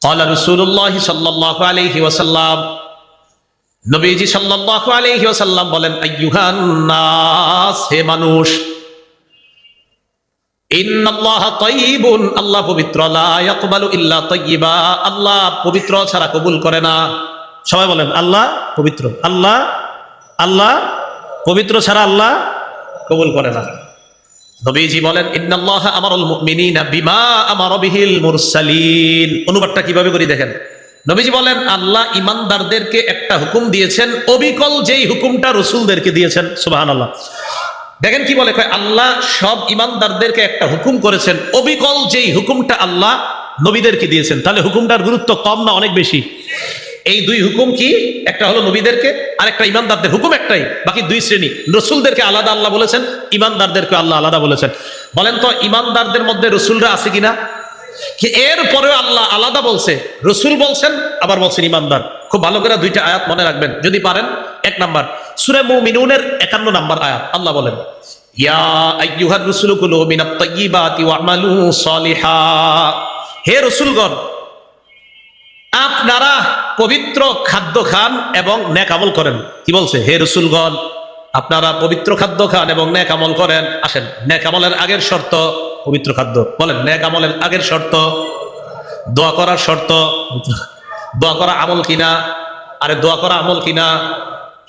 ক্বালা রাসূলুল্লাহ সাল্লাল্লাহু আলাইহি ওয়াসাল্লাম, নবীজি সাল্লাল্লাহু আলাইহি ওয়াসাল্লাম বলেন, আইয়ুহান নাস, হে মানুষ, ইন্নাল্লাহা তাইয়্যিবুন, আল্লাহ পবিত্র, লা ইয়াকবালু ইল্লা তাইয়্যিবা, আল্লাহ পবিত্র ছাড়া কবুল করে না। সবাই বলেন, আল্লাহ পবিত্র, আল্লাহ আল্লাহ পবিত্র ছাড়া আল্লাহ কবুল করে না। নবীজি বলেন, ইন্নাল্লাহা আমারুল মুমিনিনা বিমা আমারা বিহিল মুরসালিন। অনুবাদটা কিভাবে করি দেখেন। নবীজি বলেন, আল্লাহ ইমানদারদেরকে একটা হুকুম দিয়েছেন, অবিকল যেই হুকুমটা রাসূলদেরকে দিয়েছেন। সুবহানাল্লাহ। দেখেন কি বলে, আল্লাহ সব ইমানদারদেরকে একটা হুকুম করেছেন, অবিকল যেই হুকুমটা আল্লাহ নবীদেরকে দিয়েছেন। তাহলে হুকুমটার গুরুত্ব কম না অনেক বেশি? এই দুই হুকুম কি? একটা হলো নবীদেরকে, আর একটা ইমানদারদের। হুকুম একটাই, বাকি দুই শ্রেণী। রাসূলদেরকে আলাদা আল্লাহ বলেছেন, ইমানদারদেরকে আল্লাহ আলাদা বলেছেন। বলেন তো, ইমানদারদের মধ্যে রাসূলরা আছে কিনা? কি এরপরেও আল্লাহ আলাদা বলছে, রাসূল বলছেন, আবার বলছেন ইমানদার। খুব ভালো করে দুইটা আয়াত মনে রাখবেন যদি পারেন। এক নাম্বার সূরা মুমিনুনের 51 নম্বর আয়াত। আল্লাহ বলেন, ইয়া আইয়ুহার রাসূলু কুলু মিনাত তাইয়্যিবাতি ওয়া'মালু সলিহা, হে রাসূলগণ, আপনারা পবিত্র খাদ্য খান এবং নেক আমল করেন। কি বলছে? হে রাসূলগণ, আপনারা পবিত্র খাদ্য খান এবং নেক আমল করেন। আসেন, নেক আমলের আগের শর্ত পবিত্র খাদ্য। বলেন, নেক আমলের আগের শর্ত দোয়া করার শর্ত। দোয়া করা আমল কিনা? আরে দোয়া করা আমল কিনা?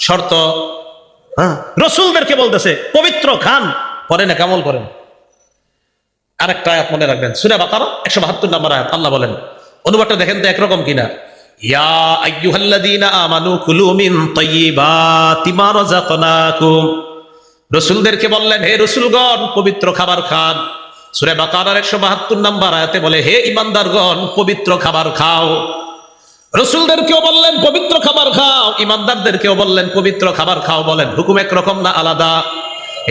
শর্ত। হ্যাঁ, রাসূলদেরকে বলতেছে পবিত্র খান, পরে নেক আমল করেন। আরেকটা আয়াত মনে রাখবেন, সূরা বাকারা 172 নম্বর আয়াত। আল্লাহ বলেন, অনুবাদটা দেখেন তো একরকম কিনা। ইয়া আইয়ুহাল্লাযীনা আমানু কুলু মিন তাইয়্যিবাতি মা রাযাকনাকুম, রাসূলদেরকে বললেন, হে রাসূলগণ, পবিত্র খাবার খান। সূরা বাকারার 172 নম্বর আয়াতে বলে, হে ঈমানদারগণ, পবিত্র খাবার খাও। রাসূলদেরকেও বললেন পবিত্র খাবার খাও, ঈমানদারদেরকেও বললেন পবিত্র খাবার খাও। বলেন, হুকুম একরকম না আলাদা?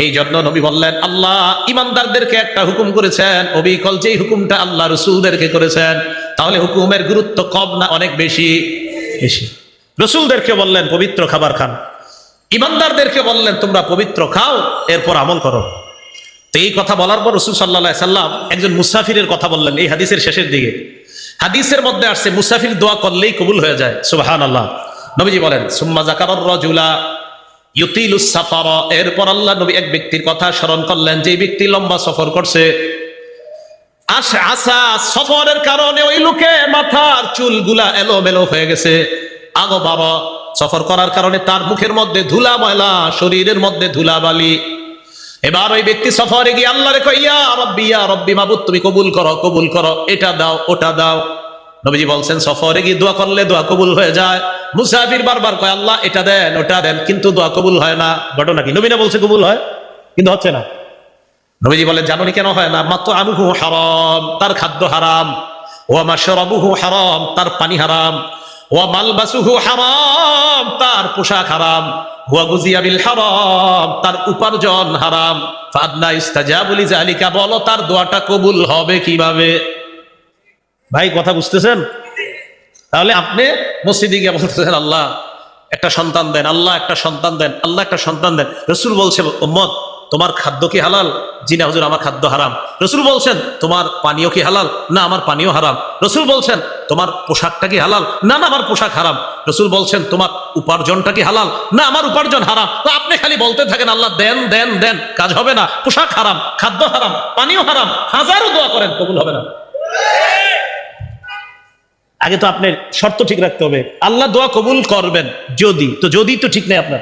এই জন্য নবী বললেন, আল্লাহ ইমানদারদেরকে একটা হুকুম করেছেন, অবিকল যেই হুকুমটা আল্লাহ রাসূলদেরকে করেছেন। তাহলে হুকুমের গুরুত্ব কম না অনেক বেশি? বেশি। রাসূলদেরকে বললেন পবিত্র খাবার খান, ইমানদারদেরকে বললেন তোমরা পবিত্র খাও, এরপর আমল করো। তো এই কথা বলার পর রাসূল সাল্লাল্লাহু আলাইহি সাল্লাম একজন মুসাফিরের কথা বললেন এই হাদিসের শেষের দিকে। হাদিসের মধ্যে আসছে মুসাফির দোয়া করলেই কবুল হয়ে যায়। সুবহানাল্লাহ। নবীজি বলেন, সুম্মা যাকারার রাজুলা ইউতিলুস সাফারা, এরপর আল্লাহ নবী এক ব্যক্তির কথা স্মরণ করলেন, যে ব্যক্তি লম্বা সফর করছে। আসা সফরের কারণে ওই লোকে মাথার চুলগুলা এলোমেলো হয়ে গেছে। আগো বাবা, সফর করার কারণে তার মুখের মধ্যে ধুলা ময়লা, শরীরের মধ্যে ধুলা বালি। এবার ওই ব্যক্তি সফরে গিয়ে আল্লাহরে কয়, ইয়া রব্বি, মাবুদ তুমি কবুল করো, কবুল করো, এটা দাও, ওটা দাও। নবীজি বলছেন, সফরে গিয়ে দোয়া করলে দোয়া কবুল হয়ে যায়। মুসাফির বারবার কয়, আল্লাহ এটা দেন, ওটা দেন, কিন্তু দোয়া কবুল হয় না। ঘটনা কি? নবী না বলছে কবুল হয়, কিন্তু হচ্ছে না। নবীজি বলেন, জানো কেন হয় না? মাতআমুহু হারাম, তার খাদ্য হারাম। ওয়া মাশরাবুহু হারাম, তার পানি হারাম। ওয়া মালবাসুহু হারাম, তার পোশাক হারাম। ওয়া গুজিয়া বিল হারাম, তার উপার্জন হারাম। ফাদনা ইস্তাজাবু লিযালিকা, বলো তার দোয়াটা কবুল হবে কিভাবে? ভাই কথা বুঝতেছেন? তাহলে আপনি মসজিদে গিয়ে বলতেছেন, আল্লাহ একটা সন্তান দেন, আল্লাহ একটা সন্তান দেন, আল্লাহ একটা সন্তান দেন। রাসূল বলছে, উম্মত তোমার খাদ্য কি হালাল? জি না হুজুর, আমার খাদ্য হারাম। রাসূল বলছেন, তোমার পানীয় কি হালাল? না, আমার পানীয় হারাম। রাসূল বলছেন, তোমার পোশাকটা কি হালাল? না, না, আমার পোশাক হারাম। রাসূল বলছেন, তোমার উপার্জনটা কি হালাল? না, আমার উপার্জন হারাম। তো আপনি খালি বলতে থাকেন, আল্লাহ দেন দেন দেন, কাজ হবে না। পোশাক হারাম, খাদ্য হারাম, পানীয় হারাম, হাজারো দোয়া করেন, কবুল হবে না। আগে তো আপনার শর্ত ঠিক রাখতে হবে, আল্লাহ দোয়া কবুল করবেন যদি। তো যদি তো ঠিক নেই, আপনার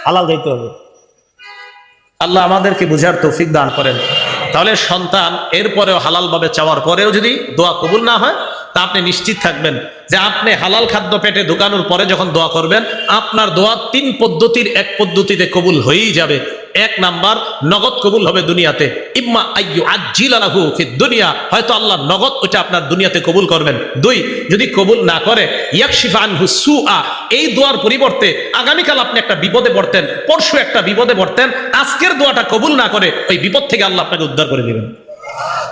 হালাল দিতে হবে। আল্লাহ আমাদেরকে বুঝার তৌফিক দান করেন। তাহলে সন্তান এরপরেও হালাল ভাবে চাওয়ার পরেও যদি দোয়া কবুল না হয়, তা আপনি নিশ্চিত থাকবেন যে আপনি হালাল খাদ্য পেটে ঢুকানোর পরে যখন দোয়া করবেন, আপনার দোয়া 3 পদ্ধতির এক পদ্ধতিতে কবুল হয়েই যাবে। 1 নাম্বার, নগদ কবুল হবে দুনিয়াতে। ইম্মা আইয়ু আজ্জিলা লাহু ফিদ দুনিয়া, হয়তো আল্লাহ নগদ ওটা আপনার দুনিয়াতে কবুল করবেন। 2, যদি কবুল না করে, ইয়াকশিফা আনহু সুআ, এই দোয়ার পরিবর্তে আগামীকাল আপনি একটা বিপদে পড়তেন, পরশু একটা বিপদে পড়তেন, আজকের দোয়াটা কবুল না করে ওই বিপদ থেকে আল্লাহ আপনাকে উদ্ধার করে দিবেন।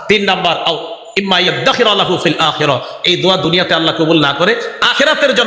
3 নাম্বার, আও ইম্মা ইয়াদাখিরা লাহু ফিল আখিরাহ, এই দোয়া দুনিয়াতে আল্লাহ কবুল না করে আখিরাতের জন্য